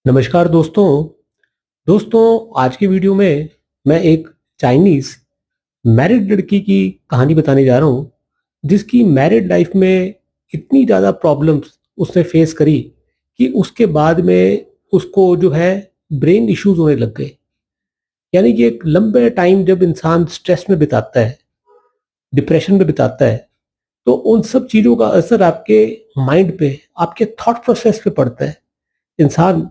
नमस्कार दोस्तों। आज की वीडियो में मैं एक चाइनीज मैरिड लड़की की कहानी बताने जा रहा हूँ, जिसकी मैरिड लाइफ में इतनी ज़्यादा प्रॉब्लम्स उसने फेस करी कि उसके बाद में उसको जो है ब्रेन इश्यूज होने लग गए। यानी कि एक लंबे टाइम जब इंसान स्ट्रेस में बिताता है, डिप्रेशन में बिताता है, तो उन सब चीज़ों का असर आपके माइंड पे, आपके थॉट प्रोसेस पे पड़ता है। इंसान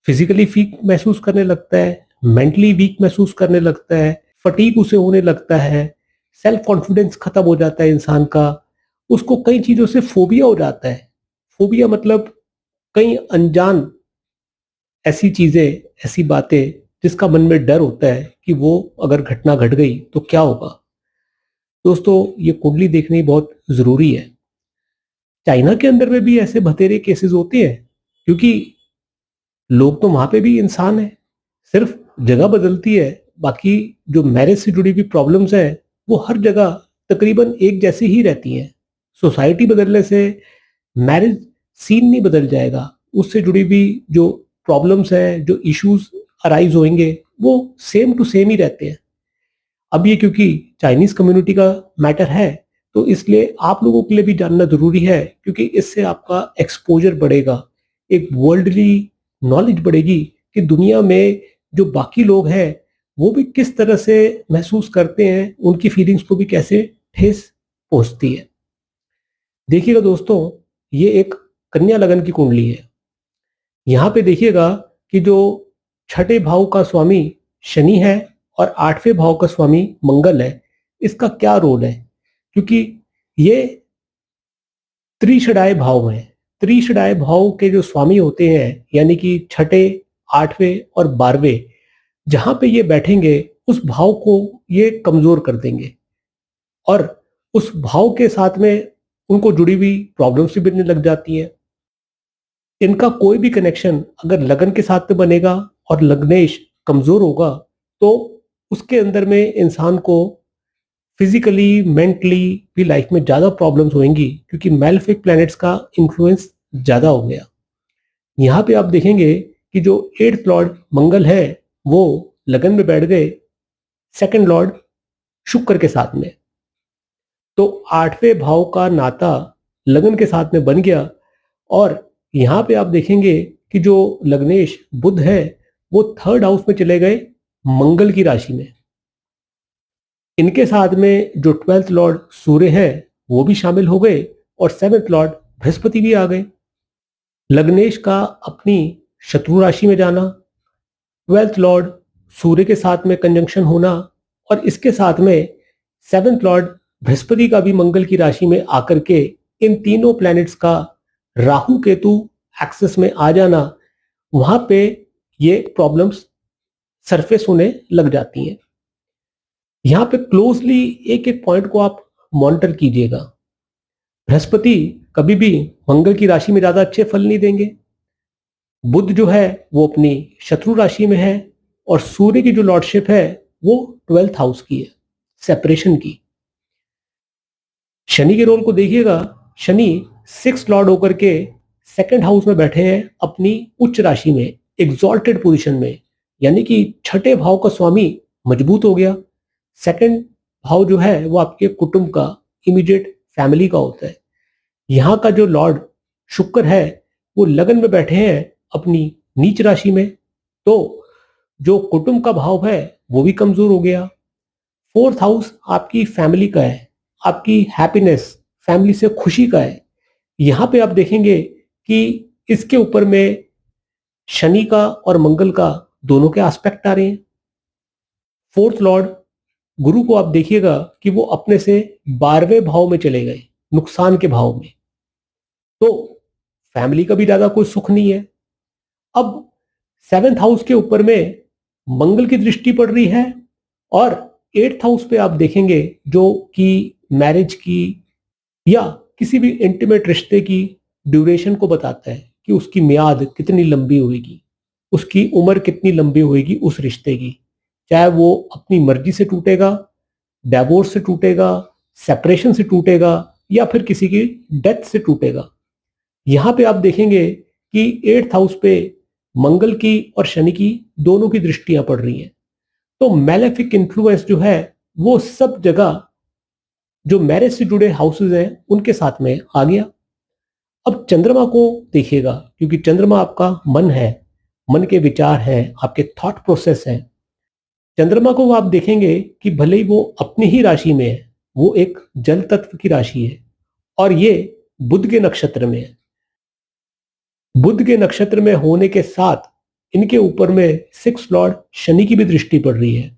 फिजिकली वीक महसूस करने लगता है, मेंटली वीक महसूस करने लगता है, फटीग उसे होने लगता है, सेल्फ कॉन्फिडेंस खत्म हो जाता है इंसान का। उसको कई चीजों से फोबिया हो जाता है। फोबिया मतलब कई अनजान ऐसी चीजें, ऐसी बातें जिसका मन में डर होता है कि वो अगर घटना घट गई तो क्या होगा। दोस्तों, ये कुंडली देखनी बहुत जरूरी है। चाइना के अंदर में भी ऐसे बतेरे केसेस होते हैं, क्योंकि लोग तो वहां पे भी इंसान है, सिर्फ जगह बदलती है। बाकी जो मैरिज से जुड़ी हुई प्रॉब्लम्स हैं वो हर जगह तकरीबन एक जैसी ही रहती हैं। सोसाइटी बदलने से मैरिज सीन नहीं बदल जाएगा। उससे जुड़ी हुई जो प्रॉब्लम्स हैं, जो इश्यूज अराइज होंगे, वो सेम टू सेम ही रहते हैं। अब ये क्योंकि चाइनीज कम्युनिटी का मैटर है, तो इसलिए आप लोगों के लिए भी जानना जरूरी है, क्योंकि इससे आपका एक्सपोजर बढ़ेगा, एक वर्ल्डली नॉलेज बढ़ेगी कि दुनिया में जो बाकी लोग हैं वो भी किस तरह से महसूस करते हैं, उनकी फीलिंग्स को भी कैसे ठेस पहुंचती है। देखिएगा दोस्तों, ये एक कन्या लगन की कुंडली है। यहाँ पे देखिएगा कि जो छठे भाव का स्वामी शनि है और आठवें भाव का स्वामी मंगल है, इसका क्या रोल है। क्योंकि ये त्रिषडाय भाव हैं। त्रिषडाय भाव के जो स्वामी होते हैं, यानी कि छठे, आठवें और 12वें, जहां पे ये बैठेंगे उस भाव को ये कमजोर कर देंगे, और उस भाव के साथ में उनको जुड़ी हुई प्रॉब्लम्स भी बनने लग जाती हैं। इनका कोई भी कनेक्शन अगर लगन के साथ में बनेगा और लग्नेश कमजोर होगा, तो उसके अंदर में इंसान को फिजिकली, मेंटली भी लाइफ में ज्यादा प्रॉब्लम्स होंगी, क्योंकि मेलेफिक प्लैनेट्स का इन्फ्लुएंस ज्यादा हो गया। यहाँ पे आप देखेंगे कि जो एट्थ लॉर्ड मंगल है वो लगन में बैठ गए सेकंड लॉर्ड शुक्र के साथ में। तो आठवें भाव का नाता लगन के साथ में बन गया। और यहाँ पे आप देखेंगे कि जो लग्नेश बुध है वो थर्ड हाउस में चले गए मंगल की राशि में। इनके साथ में जो ट्वेल्थ लॉर्ड सूर्य है वो भी शामिल हो गए, और सेवेंथ लॉर्ड बृहस्पति भी आ गए। लग्नेश का अपनी शत्रु राशि में जाना, ट्वेल्थ लॉर्ड सूर्य के साथ में कंजंक्शन होना, और इसके साथ में सेवेंथ लॉर्ड बृहस्पति का भी मंगल की राशि में आकर के इन तीनों प्लैनेट्स का राहु केतु एक्सेस में आ जाना, वहां पे ये प्रॉब्लम्स सरफेस होने लग जाती हैं। यहाँ पे क्लोजली एक एक पॉइंट को आप मॉनिटर कीजिएगा। बृहस्पति कभी भी मंगल की राशि में ज्यादा अच्छे फल नहीं देंगे। बुध जो है वो अपनी शत्रु राशि में है, और सूर्य की जो लॉर्डशिप है वो ट्वेल्थ हाउस की है, सेपरेशन की। शनि के रोल को देखिएगा, शनि सिक्स लॉर्ड होकर के सेकंड हाउस में बैठे हैं अपनी उच्च राशि में, एग्जॉल्टेड पोजीशन में। यानी कि छठे भाव का स्वामी मजबूत हो गया। सेकंड भाव जो है वो आपके कुटुंब का, इमीडिएट फैमिली का होता है। यहाँ का जो लॉर्ड शुक्र है वो लगन में बैठे हैं अपनी नीच राशि में, तो जो कुटुंब का भाव है वो भी कमजोर हो गया। फोर्थ हाउस आपकी फैमिली का है, आपकी हैप्पीनेस, फैमिली से खुशी का है। यहाँ पे आप देखेंगे कि इसके ऊपर में शनि का और मंगल का दोनों के एस्पेक्ट आ रहे हैं। फोर्थ लॉर्ड गुरु को आप देखिएगा कि वो अपने से 12वें भाव में चले गए, नुकसान के भाव में। तो फैमिली का भी ज्यादा कोई सुख नहीं है। अब सेवेंथ हाउस के ऊपर में मंगल की दृष्टि पड़ रही है, और एट्थ हाउस पे आप देखेंगे जो कि मैरिज की या किसी भी इंटीमेट रिश्ते की ड्यूरेशन को बताता है कि उसकी मियाद कितनी लंबी होगी, उसकी उम्र कितनी लंबी होगी उस रिश्ते की। चाहे वो अपनी मर्जी से टूटेगा, डिवोर्स से टूटेगा, सेपरेशन से टूटेगा, या फिर किसी की डेथ से टूटेगा। यहाँ पे आप देखेंगे कि एट्थ हाउस पे मंगल की और शनि की दोनों की दृष्टियां पड़ रही हैं। तो मैलेफिक इन्फ्लुएंस जो है वो सब जगह जो मैरिज से जुड़े हाउसेज हैं उनके साथ में आ गया। अब चंद्रमा को देखिएगा, क्योंकि चंद्रमा आपका मन है, मन के विचार हैं, आपके थॉट प्रोसेस हैं। चंद्रमा को आप देखेंगे कि भले ही वो अपनी ही राशि में है, वो एक जल तत्व की राशि है और ये बुध के नक्षत्र में है। बुध के नक्षत्र में होने के साथ इनके ऊपर में 6 लॉर्ड शनि की भी दृष्टि पड़ रही है।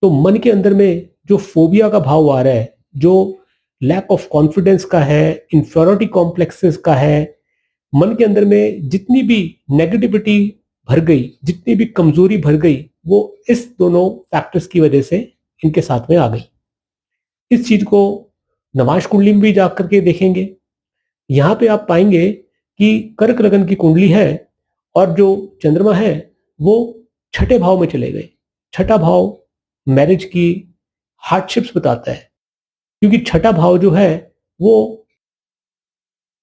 तो मन के अंदर में जो फोबिया का भाव आ रहा है, जो लैक ऑफ कॉन्फिडेंस का है, इंफेरियोरिटी कॉम्प्लेक्सेस का है, मन के अंदर में जितनी भी नेगेटिविटी भर गई, जितनी भी कमजोरी भर गई, वो इस दोनों फैक्टर्स की वजह से इनके साथ में आ गई। इस चीज को नवांश कुंडली में भी जाकर के देखेंगे। यहां पे आप पाएंगे कि कर्क लगन की कुंडली है और जो चंद्रमा है वो छठे भाव में चले गए। छठा भाव मैरिज की हार्डशिप्स बताता है, क्योंकि छठा भाव जो है वो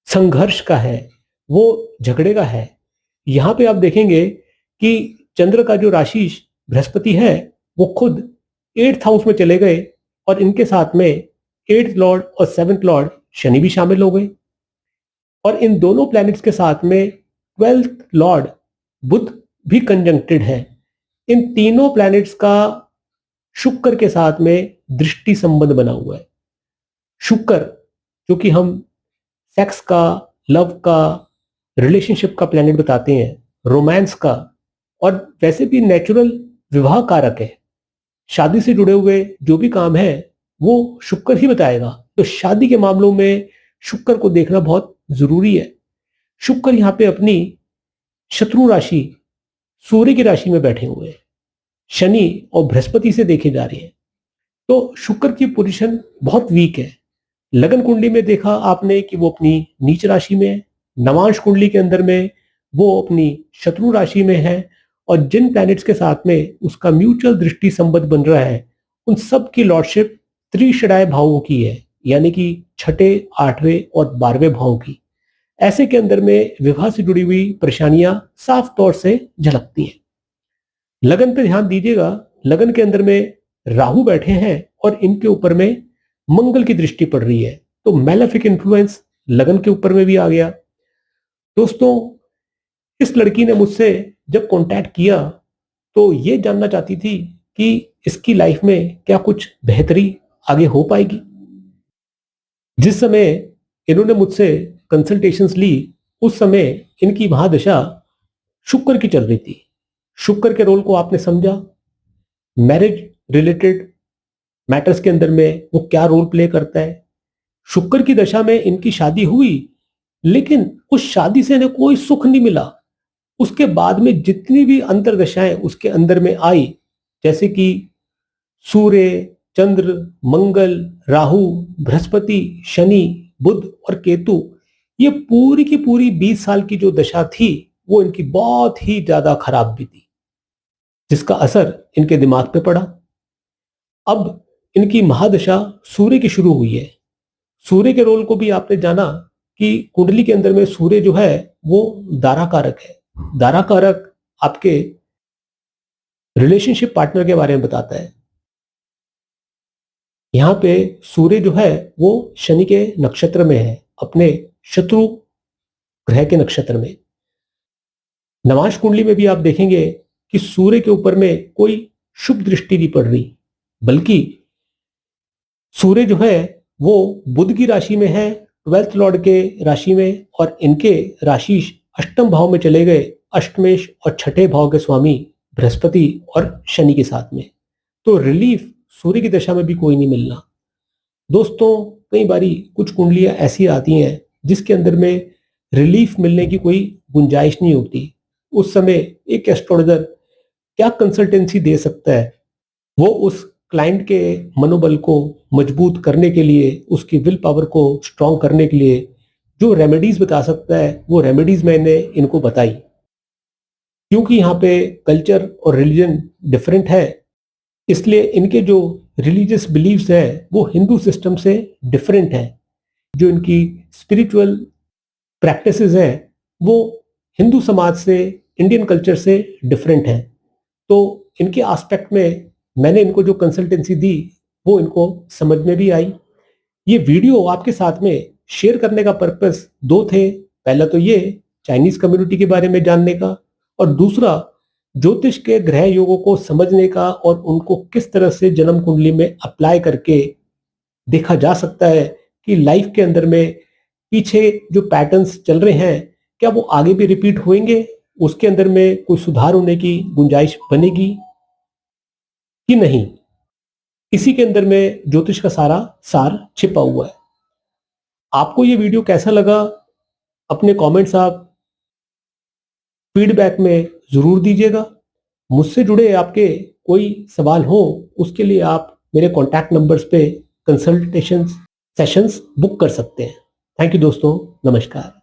संघर्ष का है, वो झगड़े का है। यहां पे आप देखेंगे कि चंद्र का जो राशि बृहस्पति है वो खुद 8th हाउस में चले गए और इनके साथ में 8th लॉर्ड और 7th लॉर्ड शनि भी शामिल हो गए और इन दोनों प्लैनेट्स के साथ में 12th लॉर्ड बुध भी कंजंक्टेड है। इन तीनों प्लैनेट्स का शुक्र के साथ में दृष्टि संबंध बना हुआ है। शुक्र जो कि हम सेक्स का, लव का, रिलेशनशिप का प्लैनेट बताते हैं, रोमांस का, और वैसे भी नेचुरल विवाह कारक है। शादी से जुड़े हुए जो भी काम है वो शुक्र ही बताएगा। तो शादी के मामलों में शुक्र को देखना बहुत जरूरी है। शुक्र यहाँ पे अपनी शत्रु राशि सूर्य की राशि में बैठे हुए हैं, शनि और बृहस्पति से देखे जा रहे हैं। तो शुक्र की पोजीशन बहुत वीक है। लगन कुंडली में देखा आपने कि वो अपनी नीच राशि में है, नवांश कुंडली के अंदर में वो अपनी शत्रु राशि में है, और जिन प्लैनेट्स के साथ में उसका म्यूचुअल दृष्टि संबंध बन रहा है उन सब की लॉर्डशिप त्रिषडाय भावों की है, यानी कि छठे, 8वें और 12वें भावों की। ऐसे के अंदर में विवाह से जुड़ी हुई परेशानियां साफ तौर से झलकती हैं। लगन पे ध्यान दीजिएगा, लगन के अंदर में राहु बैठे हैं और इनके ऊपर में मंगल की दृष्टि पड़ रही है। तो मैलेफिक इन्फ्लुएंस लगन के ऊपर में भी आ गया। दोस्तों, इस लड़की ने मुझसे जब कांटेक्ट किया तो ये जानना चाहती थी कि इसकी लाइफ में क्या कुछ बेहतरी आगे हो पाएगी। जिस समय इन्होंने मुझसे कंसल्टेशंस ली उस समय इनकी महादशा शुक्र की चल रही थी। शुक्र के रोल को आपने समझा, मैरिज रिलेटेड मैटर्स के अंदर में वो क्या रोल प्ले करता है। शुक्र की दशा में इनकी शादी हुई, लेकिन उस शादी से इन्हें कोई सुख नहीं मिला। उसके बाद में जितनी भी अंतर्दशाएं उसके अंदर में आई, जैसे कि सूर्य, चंद्र, मंगल, राहु, बृहस्पति, शनि, बुध और केतु, ये पूरी की पूरी 20 साल की जो दशा थी वो इनकी बहुत ही ज्यादा खराब भी थी, जिसका असर इनके दिमाग पे पड़ा। अब इनकी महादशा सूर्य की शुरू हुई है। सूर्य के रोल को भी आपने जाना कि कुंडली के अंदर में सूर्य जो है वो दारा कारक है। दारा कारक आपके रिलेशनशिप पार्टनर के बारे में बताता है। यहां पे सूर्य जो है वो शनि के नक्षत्र में है, अपने शत्रु ग्रह के नक्षत्र में। नवांश कुंडली में भी आप देखेंगे कि सूर्य के ऊपर में कोई शुभ दृष्टि नहीं पड़ रही, बल्कि सूर्य जो है वो बुध की राशि में है, 12th लॉर्ड के राशि में, और इनके राशि अष्टम भाव में चले गए, अष्टमेश और छठे भाव के स्वामी बृहस्पति और शनि के साथ में। तो रिलीफ सूर्य की दशा में भी कोई नहीं मिलना। दोस्तों, कई बारी कुछ कुंडलियां ऐसी आती हैं जिसके अंदर में रिलीफ मिलने की कोई गुंजाइश नहीं होती। उस समय एक एस्ट्रोलॉजर क्या कंसल्टेंसी दे सकता है? वो उस क्लाइंट के मनोबल को मजबूत करने के लिए, उसकी विल पावर को स्ट्रॉन्ग करने के लिए जो रेमेडीज बता सकता है वो रेमेडीज मैंने इनको बताई। क्योंकि यहाँ पे कल्चर और रिलीजन डिफरेंट है, इसलिए इनके जो रिलीजियस बिलीव्स है वो हिंदू सिस्टम से डिफरेंट है। जो इनकी स्पिरिचुअल प्रैक्टिसेस हैं वो हिंदू समाज से इंडियन कल्चर से डिफरेंट हैं। तो इनके एस्पेक्ट में मैंने इनको जो कंसल्टेंसी दी वो इनको समझ में भी आई। ये वीडियो आपके साथ में शेयर करने का पर्पस दो थे। पहला तो ये चाइनीज कम्युनिटी के बारे में जानने का, और दूसरा ज्योतिष के ग्रह योगों को समझने का और उनको किस तरह से जन्म कुंडली में अप्लाई करके देखा जा सकता है कि लाइफ के अंदर में पीछे जो पैटर्न्स चल रहे हैं क्या वो आगे भी रिपीट होंगे, उसके अंदर में कोई सुधार होने की गुंजाइश बनेगी कि नहीं। इसी के अंदर में ज्योतिष का सारा सार छिपा हुआ है। आपको ये वीडियो कैसा लगा अपने कमेंट्स आप फीडबैक में जरूर दीजिएगा। मुझसे जुड़े आपके कोई सवाल हो उसके लिए आप मेरे कॉन्टैक्ट नंबर्स पे कंसल्टेशन सेशंस बुक कर सकते हैं। थैंक यू दोस्तों, नमस्कार।